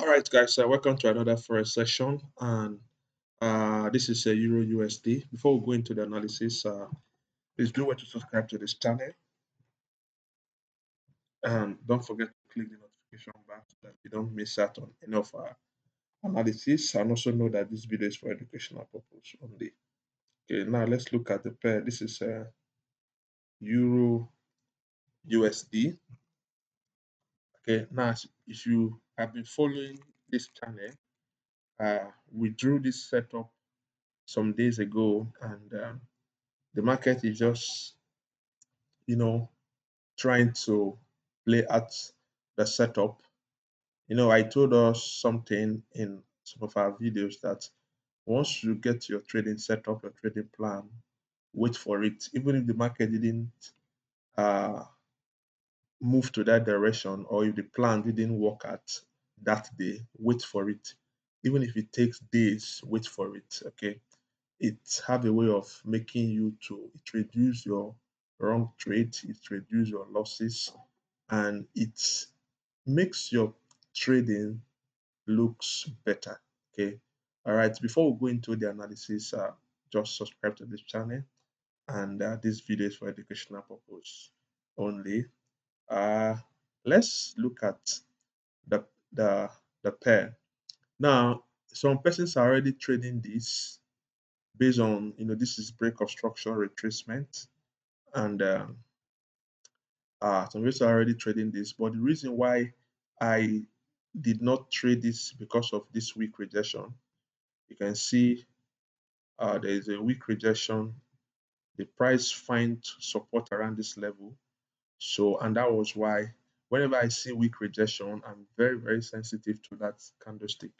All right, guys, welcome to another Forex session. And this is a Euro USD. Before we go into the analysis, please do want to subscribe to this channel and don't forget to click the notification bell so that you don't miss out on any of our analysis. And also know that this video is for educational purpose only. Okay, now let's look at the pair. This is Euro USD. Okay, now if you have been following this channel, we drew this setup some days ago, and the market is just you know trying to play out the setup. I told us something in some of our videos that once you get your trading setup, your trading plan, wait for it. Even if the market didn't uh, move to that direction, or if the plan didn't work out that day, wait for it. Even if it takes days, wait for it. Okay, it have a way of making you to it reduce your wrong trade, it reduce your losses, and it makes your trading looks better. Okay, all right, before we go into the analysis, just subscribe to this channel, and this video is for educational purpose only. uh let's look at the the the pair. Now, some persons are already trading this based on, this is break of structure retracement, and some people are already trading this. But the reason why I did not trade this because of this weak rejection, you can see there is a weak rejection. The price find support around this level. So, and that was why whenever I see weak rejection, I'm very, very sensitive to that candlestick.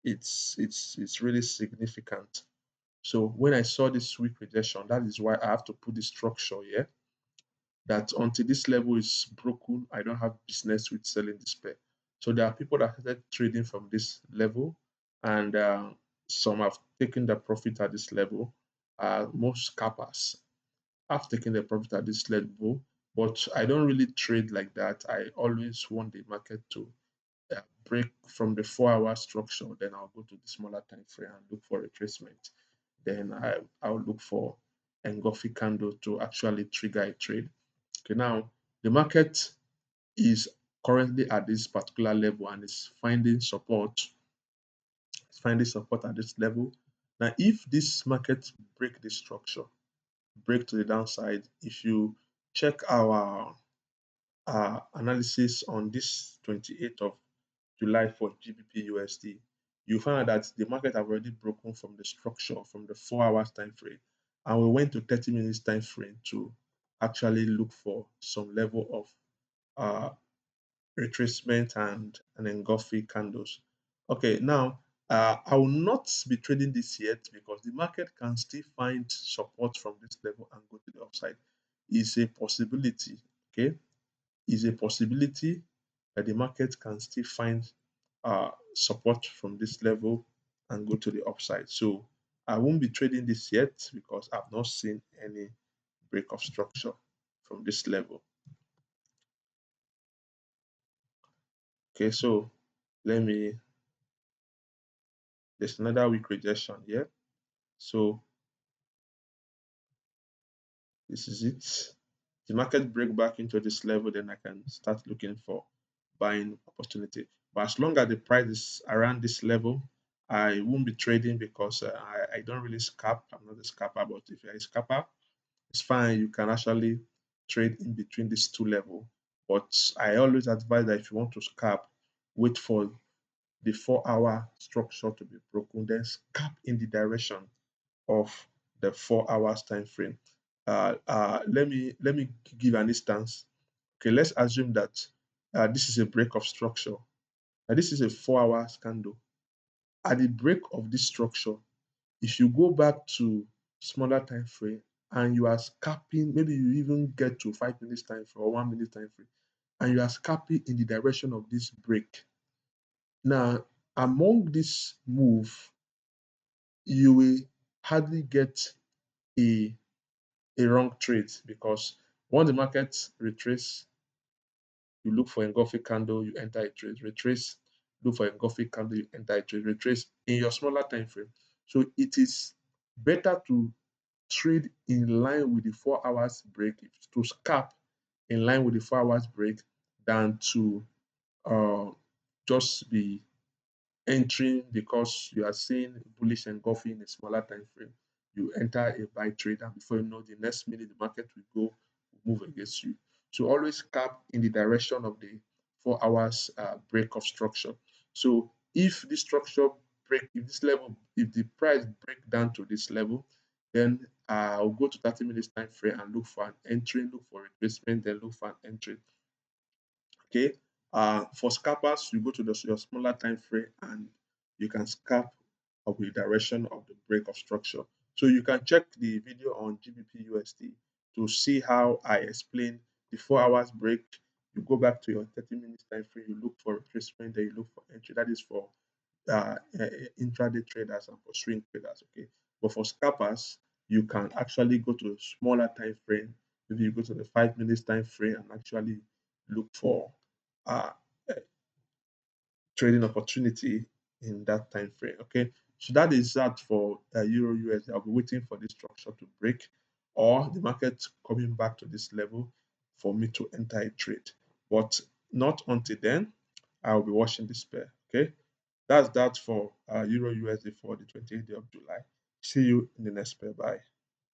It's really significant. So when I saw this weak rejection, that is why I have to put the structure here, that until this level is broken, I don't have business with selling this pair. So there are people that started trading from this level, and some have taken the profit at this level. Most scalpers have taken the profit at this level, but I don't really trade like that. I always want the market to break from the 4 hour structure, then I'll go to the smaller time frame and look for retracement. Then I'll look for engulfing candle to actually trigger a trade. Okay, now the market is currently at this particular level and is finding support. It's finding support at this level. Now, if this market break this structure, break to the downside, if you check our analysis on this 28th of July for GBP USD, you find out that the market have already broken from the structure from the 4 hours time frame, and we went to 30 minutes time frame to actually look for some level of uh, retracement and engulfing candles. Okay, now I will not be trading this yet because the market can still find support from this level and go to the upside. It's a possibility. Okay, is a possibility that the market can still find support from this level and go to the upside. So I won't be trading this yet because I've not seen any break of structure from this level. Okay, so let me, there's another weak rejection here. So this is it. The market break back into this level, then I can start looking for buying opportunity. But as long as the price is around this level, I won't be trading because I don't really scalp. I'm not a scalper, but if you're a scalper, it's fine. You can actually trade in between these two levels. But I always advise that if you want to scalp, wait for the 4 hour structure to be broken, then scalp in the direction of the 4 hours time frame. Let me give an instance. Okay, let's assume that this is a break of structure. Now this is a 4 hour candle. At the break of this structure, if you go back to smaller time frame and you are scalping, maybe you even get to 5 minutes time frame or 1 minute time frame, and you are scalping in the direction of this break. Now, among this move, you will hardly get a wrong trade because once the market retrace, you look for engulfing candle, you enter a trade, retrace, look for engulfing candle, you enter a trade, retrace in your smaller time frame. So it is better to trade in line with the 4 hours break, to scalp in line with the 4 hours break, than to uh, just be entering because you are seeing bullish engulfing in a smaller time frame. You enter a buy trade, and before you know, the next minute the market will go move against you. So always cap in the direction of the 4 hours break of structure. So if this structure break, if this level, if the price break down to this level, then I'll go to 30 minutes time frame and look for an entry, look for retracement, then look for an entry. Okay. For scalpers, you go to your smaller time frame and you can scalp of the direction of the break of structure. So you can check the video on GBP USD to see how I explain the 4 hours break. You go back to your 30 minutes time frame, you look for retracement, then you look for entry. That is for intraday traders and for swing traders. Okay. But for scalpers, you can actually go to a smaller time frame. Maybe you go to the 5 minutes time frame and actually look for uh, a trading opportunity in that time frame. Okay, so that is that for Euro USD. I'll be waiting for this structure to break or the market coming back to this level for me to enter a trade. But not until then, I'll be watching this pair. Okay, that's that for Euro USD for the 28th day of July. See you in the next pair. Bye.